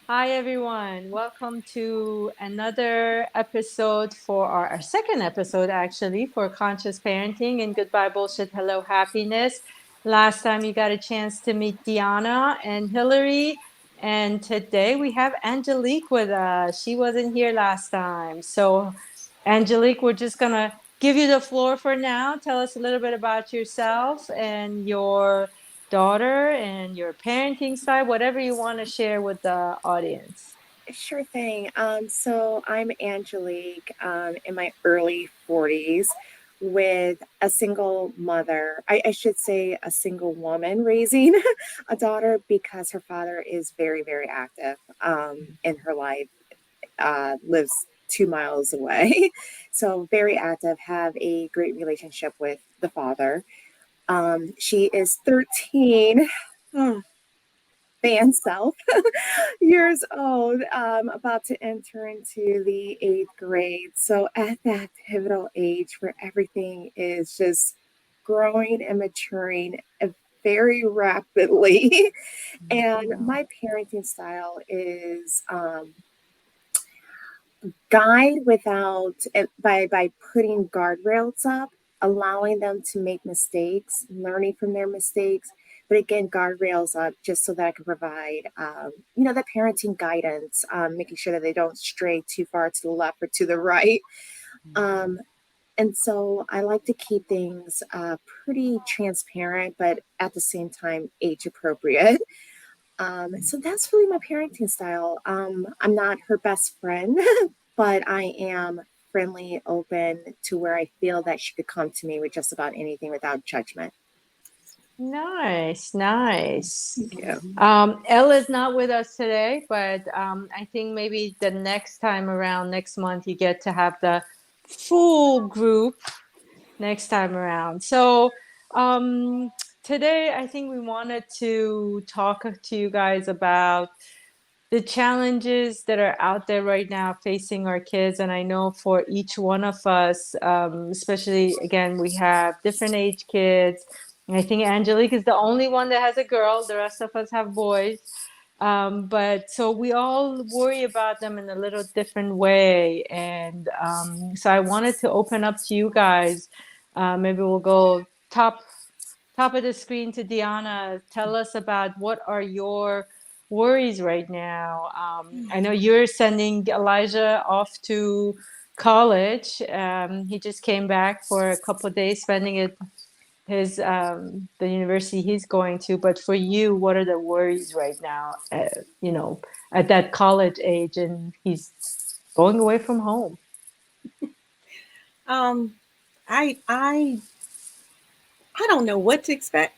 Hi, everyone. Welcome to another episode for our second episode, actually, for Conscious Parenting and Goodbye Bullshit, Hello Happiness. Last time you got a chance to meet Deanna and Hillary. And today we have Angelique with us. She wasn't here last time. So, Angelique, we're just going to give you the floor for now. Tell us a little bit about yourself and your daughter and your parenting style, whatever you want to share with the audience. Sure thing. So I'm Angelique, in my early 40s with a single mother. I should say a single woman raising a daughter because her father is very, very active in her life, lives 2 miles away. So very active, have a great relationship with the father. She is 13. Fan self years old, about to enter into the eighth grade. So at that pivotal age where everything is just growing and maturing very rapidly. And Yeah. my parenting style is guide without by putting guardrails up, allowing them to make mistakes, learning from their mistakes, but again, guardrails up just so that I can provide, the parenting guidance, making sure that they don't stray too far to the left or to the right. Um, and so I like to keep things pretty transparent, but at the same time, age appropriate. So that's really my parenting style. I'm not her best friend, but I am friendly, open to where I feel that she could come to me with just about anything without judgment. Nice, nice. Thank you. Elle is not with us today, but I think maybe the next time around, next month, you get to have the full group next time around. So today, I think we wanted to talk to you guys about the challenges that are out there right now facing our kids. And I know for each one of us, especially again, we have different age kids. And I think Angelique is the only one that has a girl. The rest of us have boys. But so we all worry about them in a little different way. And so I wanted to open up to you guys. Maybe we'll go top of the screen to Deanna. Tell us about what are your worries right now. I know you're sending Elijah off to college. He just came back for a couple of days, spending it his the university he's going to. But for you, what are the worries right now? At that college age, and he's going away from home. Um, I I I don't know what to expect,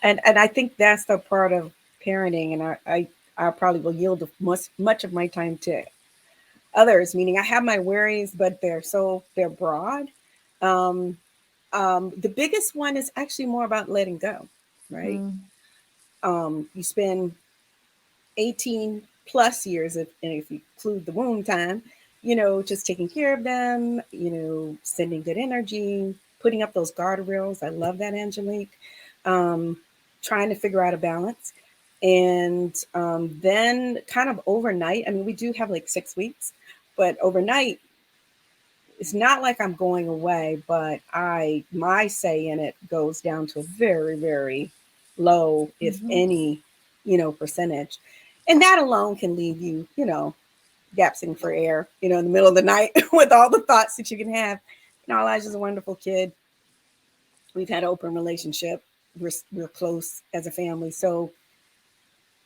and I think that's the part of parenting, and I probably will yield much of my time to others. Meaning, I have my worries, but they're broad. Um, the biggest one is actually more about letting go, right? Mm, You spend 18 plus years, if you include the womb time, just taking care of them, sending good energy, putting up those guardrails. I love that, Angelique. Um, Trying to figure out a balance. And then kind of overnight, I mean, we do have like 6 weeks, but overnight, it's not like I'm going away, but my say in it goes down to a very, very low, if mhm. any, percentage. And that alone can leave you, gasping for air, in the middle of the night with all the thoughts that you can have. Elijah's a wonderful kid. We've had an open relationship. We're close as a family. So,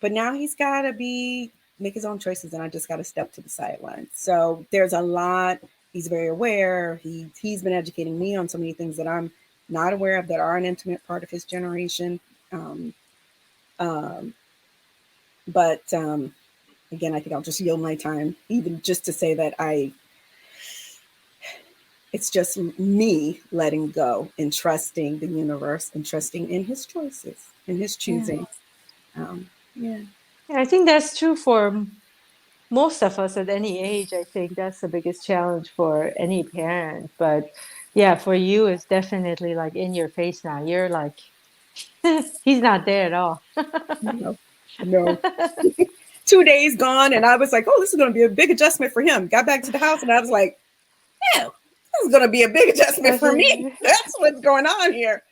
but now he's got to make his own choices, and I just got to step to the sidelines. So there's a lot. He's very aware. He's been educating me on so many things that I'm not aware of that are an intimate part of his generation. Um, um, but again, I think I'll just yield my time, even just to say that it's just me letting go and trusting the universe and trusting in his choices and his Yeah. choosing. Yeah. Yeah, I think that's true for most of us at any age. I think that's the biggest challenge for any parent. But yeah, for you, it's definitely like in your face now. You're like, he's not there at all. No, no. 2 days gone, and I was like, oh, this is going to be a big adjustment for him. Got back to the house, and I was like, yeah, this is going to be a big adjustment for me. That's what's going on here.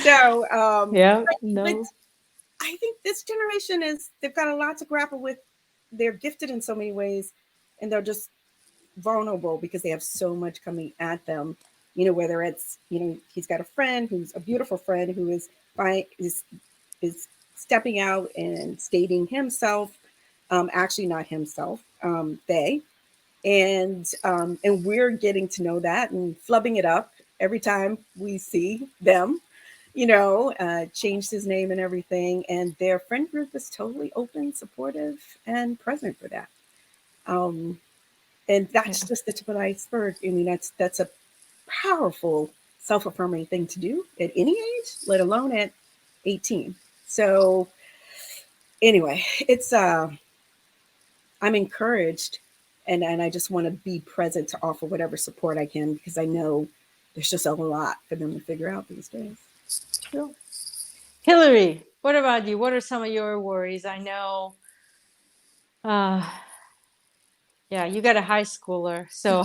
So, Yeah, but no. I think this generation they've got a lot to grapple with. They're gifted in so many ways, and they're just vulnerable because they have so much coming at them. Whether it's, he's got a friend who's a beautiful friend who is stepping out and stating himself, actually not himself, they, and we're getting to know that and flubbing it up every time we see them. Changed his name and everything, and their friend group is totally open, supportive, and present for that. Um, and that's Yeah. just the tip of the iceberg. I mean, that's a powerful self-affirming thing to do at any age, let alone at 18. So anyway, it's I'm encouraged, and I just want to be present to offer whatever support I can, because I know there's just a lot for them to figure out these days. Sure. Hillary, what about you? What are some of your worries? I know, uh, yeah, you got a high schooler, so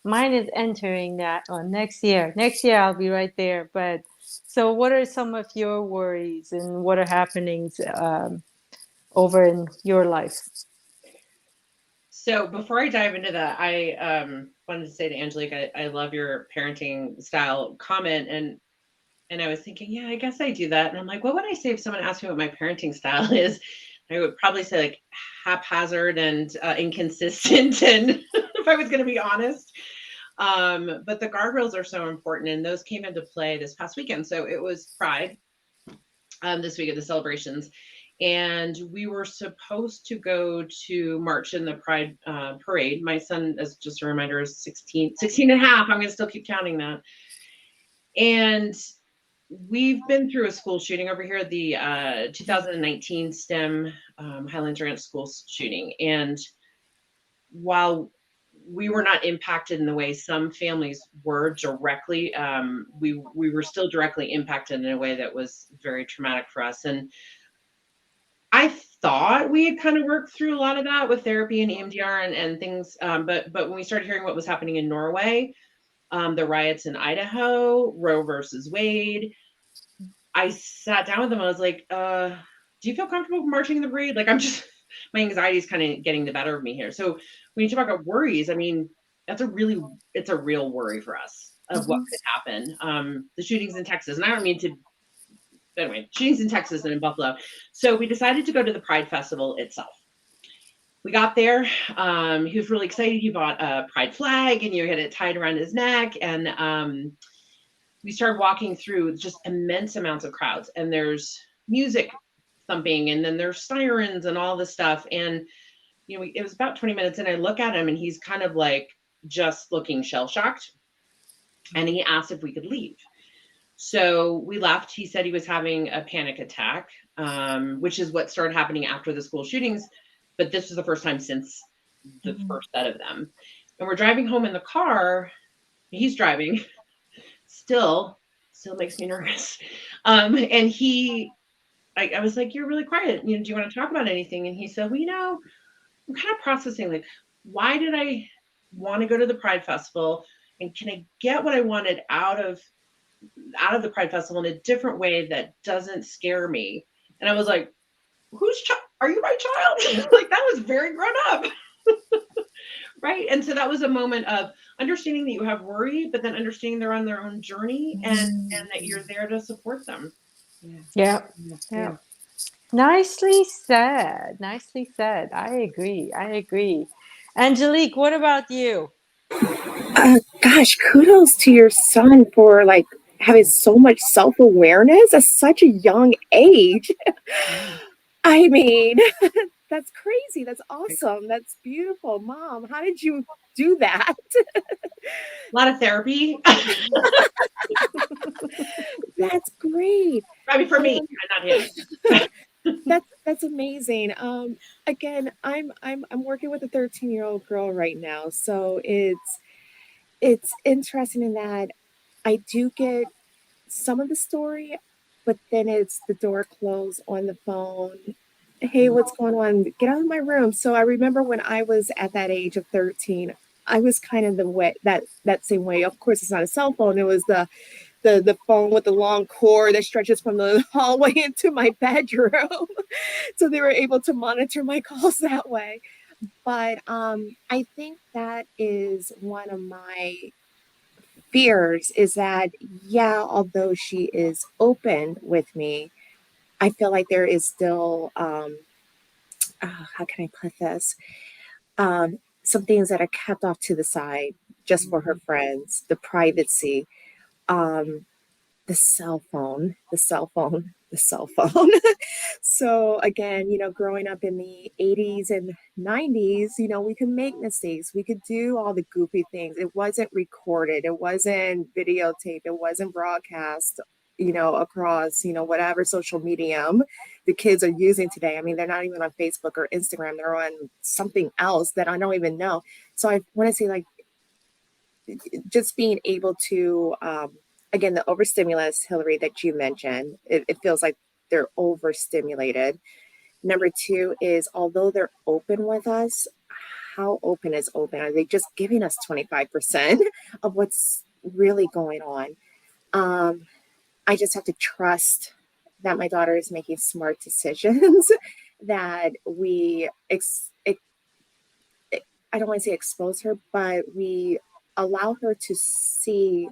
mine is entering that one next year. Next year, I'll be right there. But so, what are some of your worries, and what are happenings over in your life? So before I dive into that, I wanted to say to Angelique, I love your parenting style comment, and I was thinking, yeah, I guess I do that. And I'm like, what would I say if someone asked me what my parenting style is? I would probably say like haphazard and inconsistent, and if I was going to be honest. But the guardrails are so important, and those came into play this past weekend. So it was Pride this week at the celebrations, and we were supposed to go to march in the Pride parade. My son, as just a reminder, is 16 and a half. I'm going to still keep counting that. And we've been through a school shooting over here, the 2019 STEM Highlands Ranch school shooting. And while we were not impacted in the way some families were directly, we were still directly impacted in a way that was very traumatic for us. And I thought we had kind of worked through a lot of that with therapy and EMDR and things, but when we started hearing what was happening in Norway, the riots in Idaho, Roe versus Wade, I sat down with them. I was like, do you feel comfortable marching in the parade? Like, I'm just, my anxiety is kind of getting the better of me here. So when you talk about worries, I mean, it's a real worry for us of what Mhm. could happen. The shootings in Texas, and I don't mean to, anyway, shootings in Texas and in Buffalo. So we decided to go to the Pride Festival itself. We got there. He was really excited. He bought a pride flag and had it tied around his neck. And we started walking through just immense amounts of crowds. And there's music thumping, and then there's sirens and all this stuff. And, it was about 20 minutes, and I look at him, and he's kind of like just looking shell shocked. And he asked if we could leave. So we left. He said he was having a panic attack, which is what started happening after the school shootings. But this was the first time since the first set of them. And we're driving home in the car. He's driving. Still makes me nervous. And I was like, you're really quiet. Do you want to talk about anything? And he said, well, I'm kind of processing, like, why did I want to go to the Pride Festival? And can I get what I wanted out of the Pride Festival in a different way that doesn't scare me? And I was like, are you my child? Like, that was very grown up. Right. And so that was a moment of understanding that you have worry, but then understanding they're on their own journey, and that you're there to support them. Yeah. Yeah. Yeah. Yeah. Yeah. Nicely said. Nicely said. I agree. I agree. Angelique, what about you? Gosh, kudos to your son for like having so much self-awareness at such a young age. I mean, that's crazy. That's awesome. That's beautiful. Mom, how did you do that? A lot of therapy. That's great. I mean, for me, not him. That's amazing. Again, I'm working with a 13-year-old girl right now, so it's interesting in that I do get some of the story, but then it's the door closed on the phone, hey, what's going on? Get out of my room. So I remember when I was at that age of 13, I was kind of the way that same way. Of course, it's not a cell phone. It was the phone with the long cord that stretches from the hallway into my bedroom. So they were able to monitor my calls that way. But I think that is one of my fears is that, yeah, although she is open with me, I feel like there is still, how can I put this? Some things that are kept off to the side just for her friends, the privacy, um, the cell phone. So again, growing up in the 80s and 90s, we could make mistakes. We could do all the goofy things. It wasn't recorded. It wasn't videotaped. It wasn't broadcast, across, whatever social medium the kids are using today. I mean, they're not even on Facebook or Instagram. They're on something else that I don't even know. So I want to say, like, just being able to, again, the overstimulus, Hillary, that you mentioned, it feels like they're overstimulated. Number two is, although they're open with us, how open is open? Are they just giving us 25% of what's really going on? I just have to trust that my daughter is making smart decisions, that we I don't want to say expose her, but we allow her to see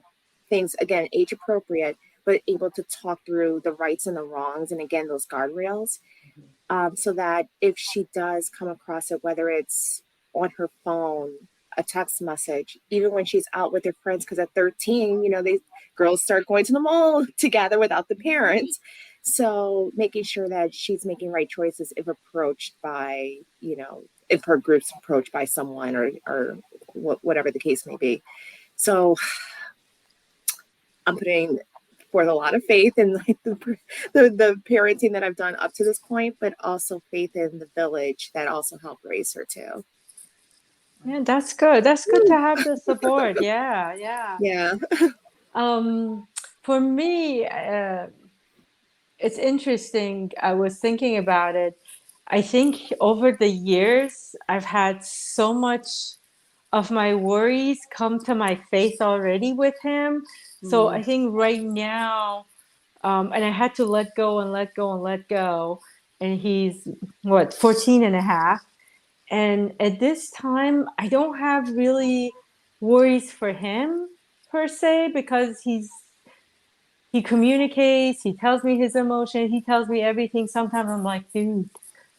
things, again, age appropriate, but able to talk through the rights and the wrongs. And again, those guardrails, so that if she does come across it, whether it's on her phone, a text message, even when she's out with her friends, because at 13, they girls start going to the mall together without the parents. So making sure that she's making right choices if approached by, if her group's approached by someone or whatever the case may be. So I'm putting forth a lot of faith in, like, the parenting that I've done up to this point, but also faith in the village that also helped raise her too. Yeah, that's good. That's good to have the support. Yeah, yeah. Yeah. Um, for me, it's interesting. I was thinking about it. I think over the years, I've had so much of my worries come to my faith already with him. So I think right now, and I had to let go and let go and let go. And he's what, 14 and a half. And at this time, I don't have really worries for him per se, because he communicates, he tells me his emotion, he tells me everything. Sometimes I'm like, dude,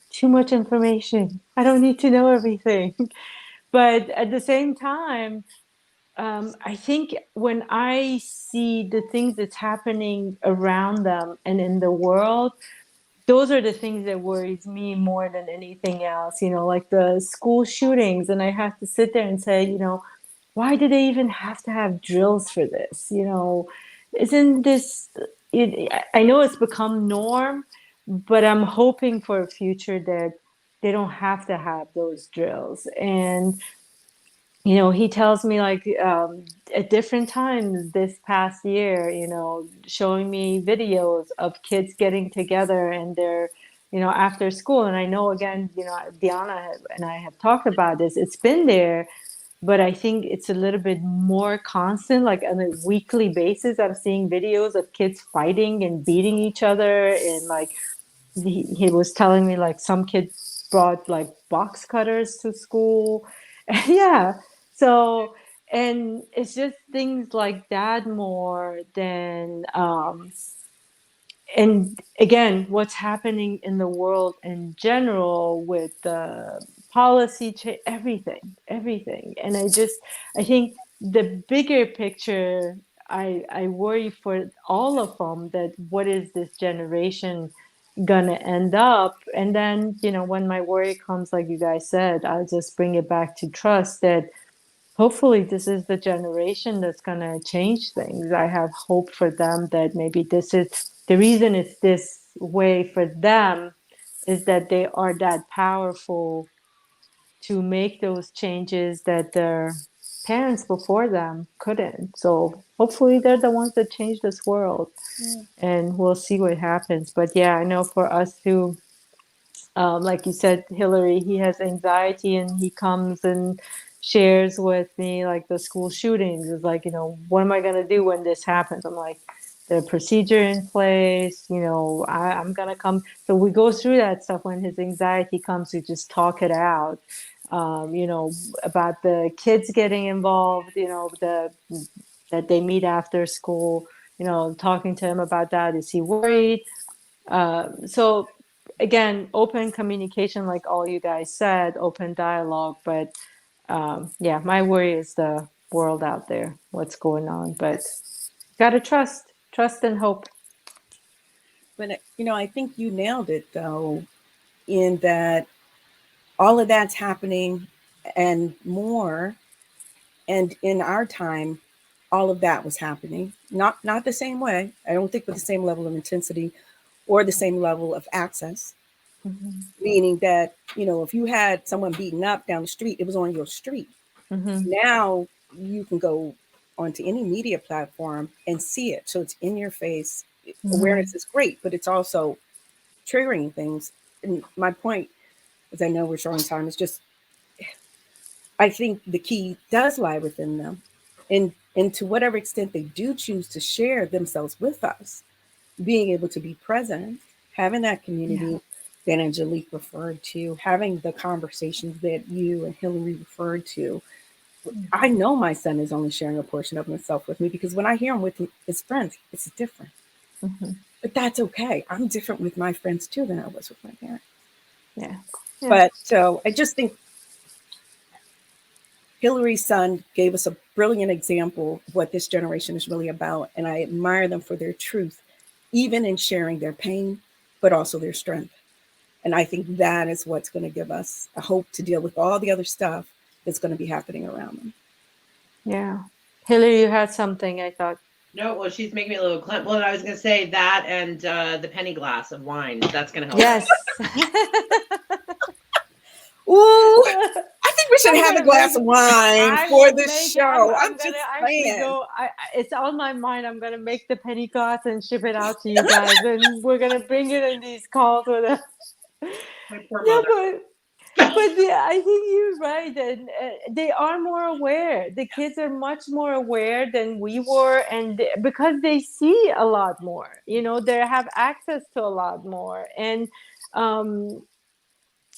too much information. I don't need to know everything. But at the same time, I think when I see the things that's happening around them and in the world, those are the things that worries me more than anything else, like the school shootings. And I have to sit there and say, why do they even have to have drills for this? Isn't this, I know it's become norm, but I'm hoping for a future that they don't have to have those drills. And he tells me, like, at different times this past year, showing me videos of kids getting together and they're, after school. And I know, again, Diana and I have talked about this. It's been there, but I think it's a little bit more constant, like on a weekly basis. I'm seeing videos of kids fighting and beating each other. And like, he was telling me, like, some kids brought like box cutters to school. Yeah. So, and it's just things like that more than, and again, what's happening in the world in general with the policy change, everything. And I think the bigger picture, I worry for all of them, that what is this generation gonna end up? And then, when my worry comes, like you guys said, I'll just bring it back to trust that hopefully this is the generation that's going to change things. I have hope for them that maybe this is the reason it's this way for them, is that they are that powerful to make those changes that their parents before them couldn't. So hopefully they're the ones that change this world, and we'll see what happens. But yeah, I know for us too, like you said, Hillary, he has anxiety and he comes and shares with me like the school shootings is like, what am I going to do when this happens? I'm like, the procedure in place, I'm going to come. So we go through that stuff when his anxiety comes, we just talk it out. About the kids getting involved, that they meet after school, talking to him about that. Is he worried? So again, open communication, like all you guys said, open dialogue. But yeah, my worry is the world out there, what's going on. But gotta trust and hope. But I think you nailed it though, in that all of that's happening and more. And in our time, all of that was happening. Not the same way. I don't think with the same level of intensity or the same level of access. Mm-hmm. Meaning that, if you had someone beaten up down the street, it was on your street. Mm-hmm. Now you can go onto any media platform and see it. So it's in your face. Mm-hmm. Awareness is great, but it's also triggering things. And my point, as I know we're short on time, is just I think the key does lie within them. And to whatever extent they do choose to share themselves with us, being able to be present, having that Yeah. community that Angelique referred to, having the conversations that you and Hillary referred to. I know my son is only sharing a portion of himself with me because when I hear him with his friends, it's different. Mm-hmm. But that's okay. I'm different with my friends too than I was with my parents. Yeah. Yeah. But so I just think Hillary's son gave us a brilliant example of what this generation is really about. And I admire them for their truth, even in sharing their pain, but also their strength. And I think that is what's going to give us a hope to deal with all the other stuff that's going to be happening around them. Yeah. Hillary, you had something, I thought. No, well, she's making me a little clamp. Well, I was going to say that and the penny glass of wine. That's going to help. Yes. Ooh, I think we should have a glass of wine I for will this make it. show. I'm I'm gonna just actually saying. go. It's on my mind. I'm gonna make the penny glass and ship it out to you guys, and we're gonna bring it in these calls with us. My poor Yeah, mother. but yeah, I think you're right, and they are more aware. The kids are much more aware than we were, and because they see a lot more, they have access to a lot more, and um,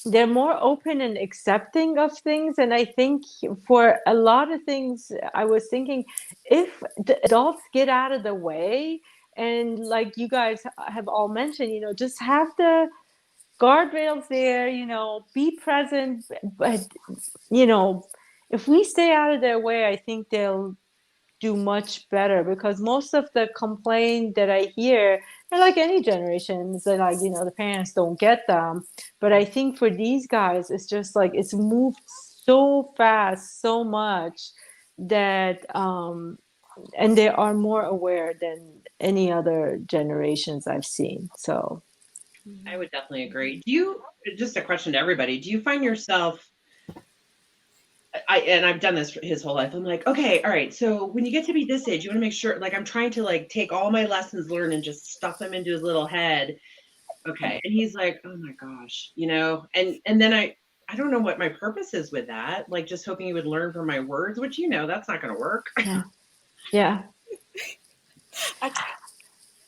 they're more open and accepting of things. And I think for a lot of things, I was thinking, if the adults get out of the way, and like you guys have all mentioned, just have the guardrails there, be present. But if we stay out of their way, I think they'll do much better, because most of the complaint that I hear, and like any generations, that like, the parents don't get them. But I think for these guys, it's just like it's moved so fast, so much that and they are more aware than any other generations I've seen. So I would definitely agree. Do you, just a question to everybody, do you find yourself, and I've done this for his whole life. I'm like, okay, all right. So when you get to be this age, you want to make sure, like, I'm trying to like take all my lessons learned and just stuff them into his little head. Okay. And he's like, oh my gosh, and then I don't know what my purpose is with that. Like just hoping he would learn from my words, which, that's not going to work. yeah, yeah. I,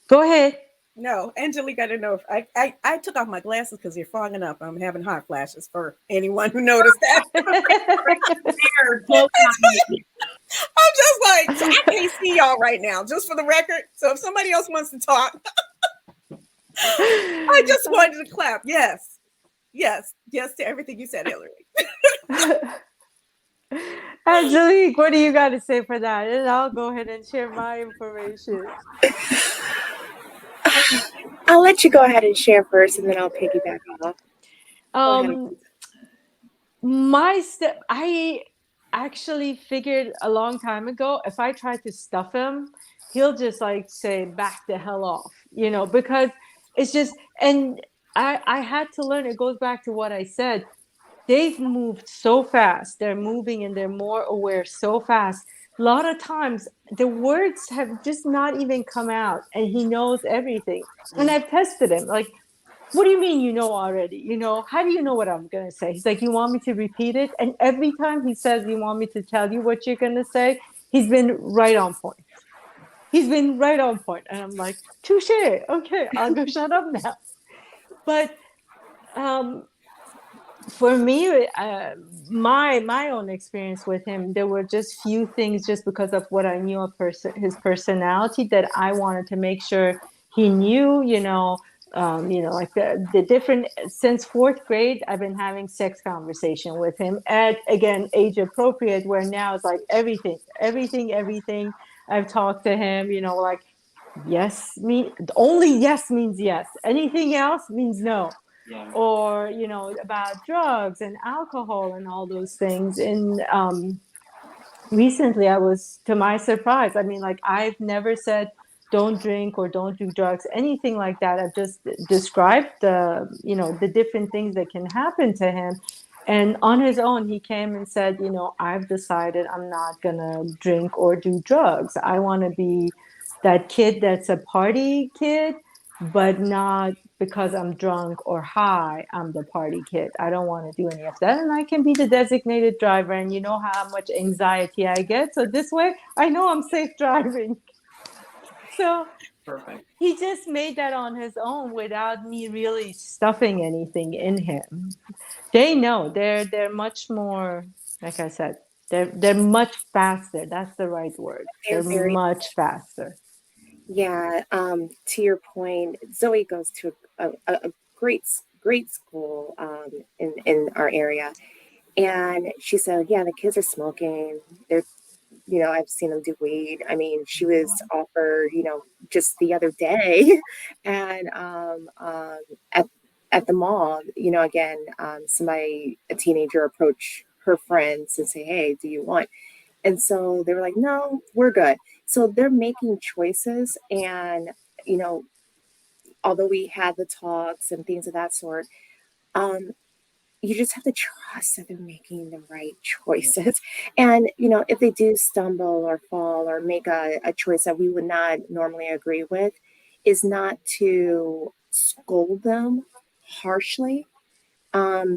Go ahead. no, Angelique, I didn't know if I took off my glasses because they're fogging up. I'm having hot flashes for anyone who noticed that. I'm just like, so I can't see y'all right now, just for the record. So if somebody else wants to talk, I just wanted to clap. Yes. Yes. Yes to everything you said, Hillary. Angelique, what do you got to say for that? And I'll go ahead and share my information. I'll let you go ahead and share first, and then I'll piggyback off. Go ahead. My step, I actually figured a long time ago, if I try to stuff him, he'll just like say, back the hell off, because it's just, and I had to learn, it goes back to what I said. They've moved so fast. They're moving and they're more aware so fast. A lot of times the words have just not even come out, and he knows everything. And I've tested him. Like, what do you mean you know already? How do you know what I'm going to say? He's like, you want me to repeat it? And every time he says, you want me to tell you what you're going to say, he's been right on point. He's been right on point. And I'm like, touche. Okay, I'll go shut up now. But um, for me, my own experience with him, there were just few things, just because of what I knew of his personality, that I wanted to make sure he knew. Like the different, since fourth grade, I've been having sex conversation with him at, again, age appropriate, where now it's like everything. I've talked to him, like only yes means yes. Anything else means no. Yeah. Or about drugs and alcohol and all those things. And recently, I was, to my surprise, I mean, like, I've never said don't drink or don't do drugs, anything like that. I've just described the different things that can happen to him. And on his own, he came and said, I've decided I'm not gonna drink or do drugs. I want to be that kid that's a party kid, but not because I'm drunk or high, I'm the party kid. I don't want to do any of that. And I can be the designated driver. And you know how much anxiety I get. So this way, I know I'm safe driving. So Perfect. he just made that on his own without me really stuffing anything in him. They know they're much more, like I said, they're much faster. That's the right word. They're They're very, much faster. yeah. To your point, Zoe goes to a great school in our area, and she said, yeah, the kids are smoking. They're, I've seen them do weed. I mean, she was offered, just the other day, and at the mall, again, a teenager approached her friends and say, hey, do you want? And so they were like, no, we're good. So they're making choices. And, you know, although we had the talks and things of that sort, um, you just have to trust that they're making the right choices. And, if they do stumble or fall or make a choice that we would not normally agree with, is not to scold them harshly,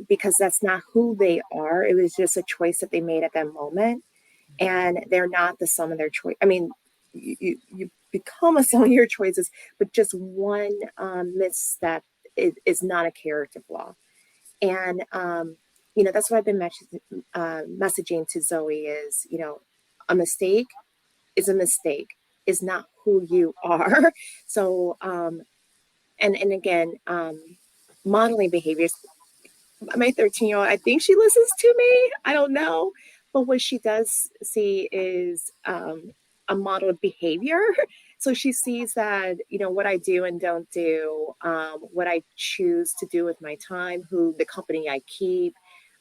because that's not who they are. It was just a choice that they made at that moment. And they're not the sum of their choice. I mean, you become a sum of your choices, but just one misstep is not a character flaw. And that's what I've been messaging to Zoe is, a mistake is a mistake, is not who you are. So and again, modeling behaviors. My 13-year-old, I think she listens to me. I don't know. But what she does see is a modeled behavior. So she sees that, what I do and don't do, what I choose to do with my time, who the company I keep,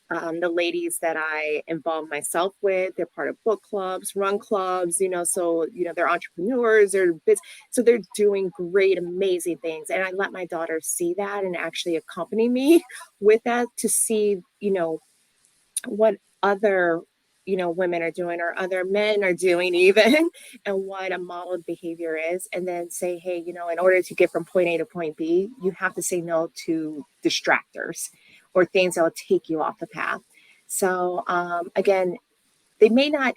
the ladies that I involve myself with, they're part of book clubs, run clubs, so, they're entrepreneurs, so they're doing great, amazing things. And I let my daughter see that and actually accompany me with that to see, what other, women are doing or other men are doing even, and what a modeled behavior is. And then say, hey, in order to get from point A to point B, you have to say no to distractors or things that will take you off the path. So again, they may not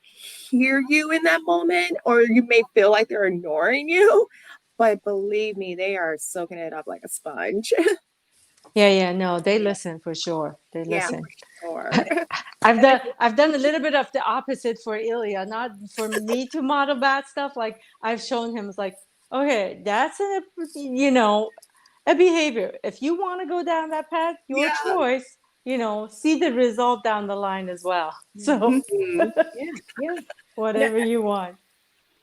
hear you in that moment, or you may feel like they're ignoring you, but believe me, they are soaking it up like a sponge. Yeah, no, they Yeah, listen for sure. They yeah, listen. for sure. I've done a little bit of the opposite for Ilya, not for me to model bad stuff. Like, I've shown him, it's like, okay, that's a behavior. If you want to go down that path, your Yeah. choice. See the result down the line as well. So Mhm. Yeah. And whatever you want.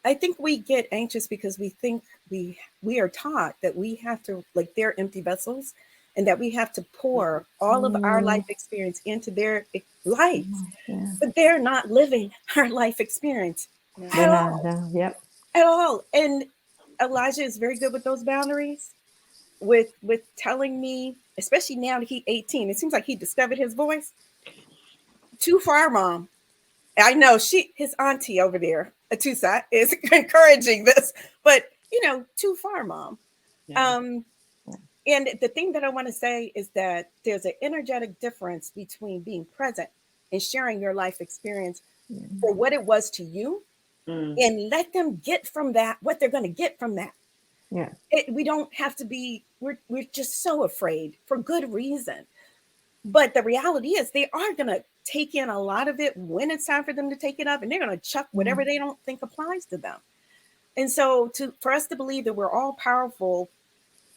I think we get anxious because we think we are taught that we have to, like, they're empty vessels, and that we have to pour all of our Mm, life experience into their life. yeah, But they're not living our life experience they're at No. not. all. No, yep. At all. And Elijah is very good with those boundaries, with telling me, especially now that he's 18, it seems like he discovered his voice. Too far, mom. I know his auntie over there, Atusa, is encouraging this, but too far, mom. Yeah. And the thing that I want to say is that there's an energetic difference between being present and sharing your life experience for what it was to you, Mm. and let them get from that what they're going to get from that. Yeah. We don't have to be, we're just so afraid for good reason. But the reality is they are going to take in a lot of it when it's time for them to take it up, and they're going to chuck whatever they don't think applies to them. And so for us to believe that we're all powerful,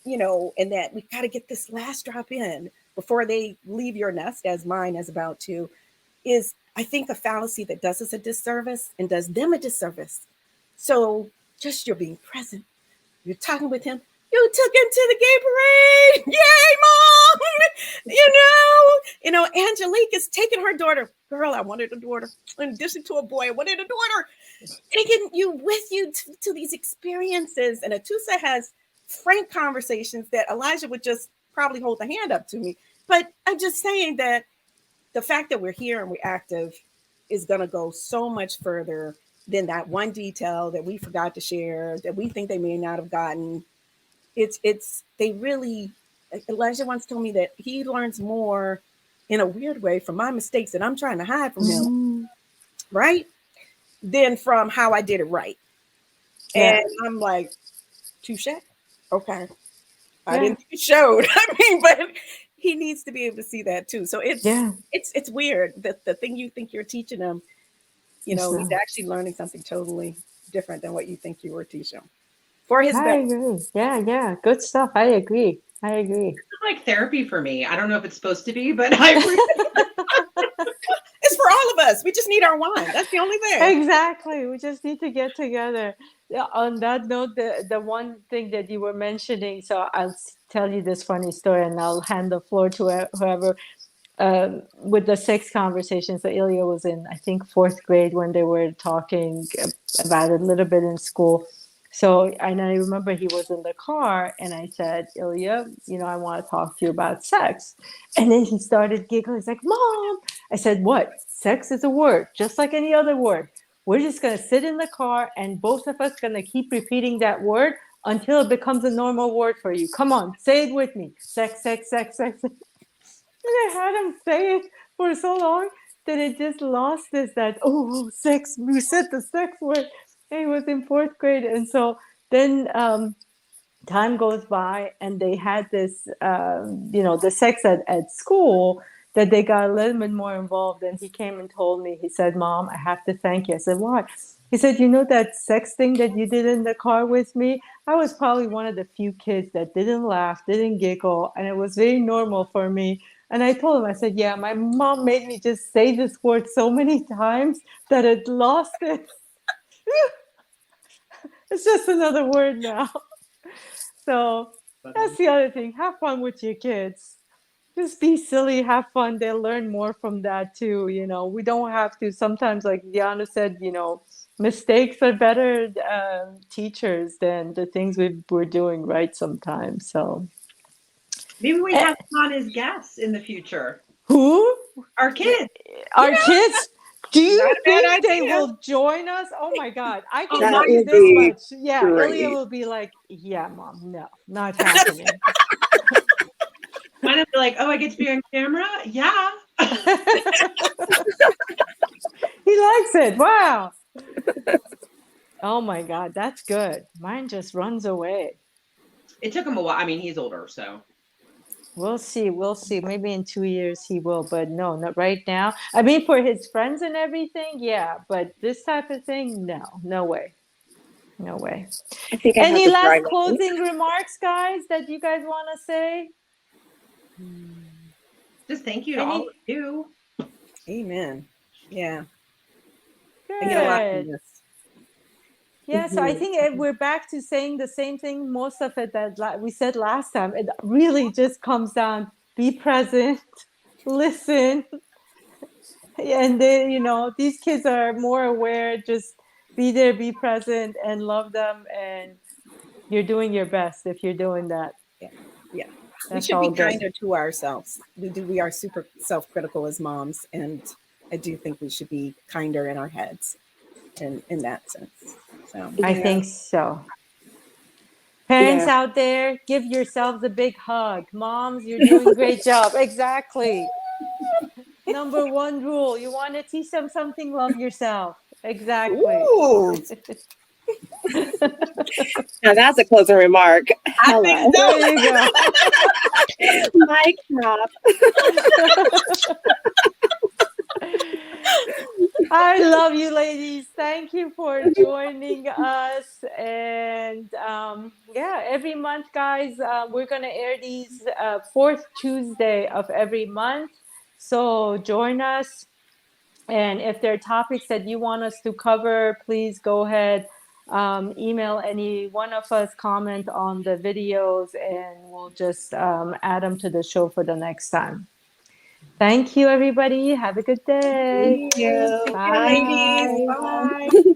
and that we got to get this last drop in before they leave your nest, as mine is about to, is, I think, a fallacy that does us a disservice and does them a disservice. So just you're being present. You're talking with him. You took him to the gay parade. Yay, mom! Angelique is taking her daughter. Girl, I wanted a daughter. In addition to a boy, I wanted a daughter. Taking you with you to these experiences. And Atusa has frank conversations that Elijah would just probably hold the hand up to me. But I'm just saying that the fact that we're here and we're active is going to go so much further than that one detail that we forgot to share, that we think they may not have gotten. They really, Elijah once told me that he learns more in a weird way from my mistakes that I'm trying to hide from him, right? Than from how I did it right. Yeah. And I'm like, touche. Okay. I Yeah. didn't think it showed. But he needs to be able to see that too. So Yeah. it's weird that the thing you think you're teaching him, he's actually learning something totally different than what you think you were teaching him for his I best. agree. Yeah, yeah. Good stuff. I agree. It's like therapy for me. I don't know if it's supposed to be, but I really It's for all of us. We just need our wine. That's the only thing. Exactly. We just need to get together. Yeah, on that note, the one thing that you were mentioning, so I'll tell you this funny story and I'll hand the floor to whoever. With the sex conversation, so Ilya was in, I think, fourth grade when they were talking about it a little bit in school. So, and I remember he was in the car, and I said, Ilya, I want to talk to you about sex. And then he started giggling. He's like, Mom. I said, what? Sex is a word, just like any other word. We're just going to sit in the car, and both of us going to keep repeating that word until it becomes a normal word for you. Come on, say it with me. Sex, sex, sex, sex. And I had him say it for so long that it just lost this that, sex, we said the sex word. And he was in fourth grade. And so then time goes by and they had this, the sex at school, that they got a little bit more involved. And he came and told me, he said, Mom, I have to thank you. I said, why? He said, that sex thing that you did in the car with me, I was probably one of the few kids that didn't laugh, didn't giggle, and it was very normal for me. And I told him, I said, yeah, my mom made me just say this word so many times that it lost it. It's just another word now. So that's the other thing. Have fun with your kids. Just be silly, have fun. They'll learn more from that too. We don't have to. Sometimes, like Diana said, mistakes are better teachers than the things we're doing right sometimes. So, maybe we have him on as guests in the future. who? Our kids. Our kids? Do Not you a bad think they idea. will join us? Oh my God. I can That tell you would this be much. Yeah, Ilya great. will be like, yeah, Mom, no, not happening. Kind of like, oh, I get to be on camera? Yeah. He likes it. Wow. Oh my God, that's good. Mine just runs away. It took him a while. I mean, he's older, so. We'll see. We'll see. Maybe in 2 years he will, but no, not right now. I mean, for his friends and everything, yeah, but this type of thing, no, no way. No way. I think I have Any to last drive it. closing remarks, guys, that you guys want to say? Just thank you to all Any? of you. Amen. Yeah. I get a lot from Good. this. Yeah, so I think we're back to saying the same thing, most of it that we said last time. It really just comes down, be present, listen. And then, these kids are more aware, just be there, be present, and love them. And you're doing your best if you're doing that. Yeah. Yeah. We That's should be all good. kinder to ourselves. We are super self-critical as moms, and I do think we should be kinder in our heads in that sense. So I think so. Parents Yeah. out there, give yourselves a big hug. Moms, you're doing a great job. Exactly. Number one rule, you want to teach them something, love yourself. Exactly. Ooh, Now that's a closing remark. I think Hello. so. There you go. Mic drop. I love you, ladies. Thank you for joining us. And yeah, every month, guys, we're going to air these fourth Tuesday of every month. So join us. And if there are topics that you want us to cover, please go ahead, email any one of us, comment on the videos, and we'll just add them to the show for the next time. Thank you, everybody. Have a good day. Thank you. Thank you, ladies. Bye. Bye.